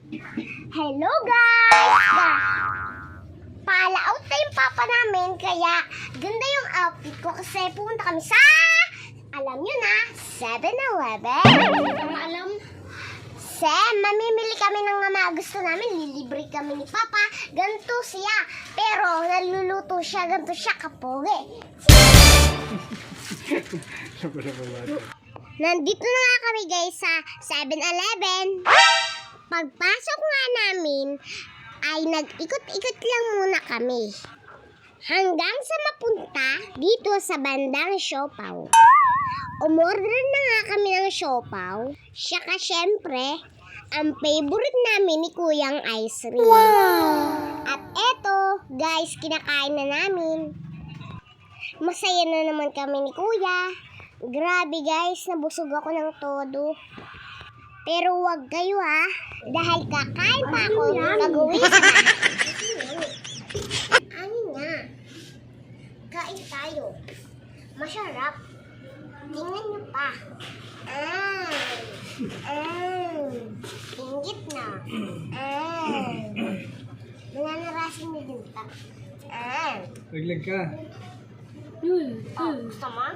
Hello guys! Pala-out na yung papa namin, kaya ganda yung outfit ko kasi pupunta kami sa, alam nyo na, 7-Eleven. Alam? Mamimili kami ng mga gusto namin, lilibre kami ni papa, ganito siya. Pero naluluto siya, ganito siya kapogi. Nandito na nga kami guys sa 7-Eleven. Pagpasok nga namin, ay nag-ikot-ikot lang muna kami. Hanggang sa mapunta dito sa bandang siopaw. Umorder na nga kami ng siopaw. Siyaka syempre, ang favorite namin ni Kuyang ice cream. Wow! At eto, guys, kinakain na namin. Masaya na naman kami ni Kuya. Grabe guys, nabusog ako ng todo. Pero wag kayo ha, dahil kakain pa ako pag-uwi sa bahay. Ano nga? Kain tayo. Masarap. Tingnan niyo pa. Pinggit na. Nananarasin niyo din ta. Naglag ka. Gusto mo?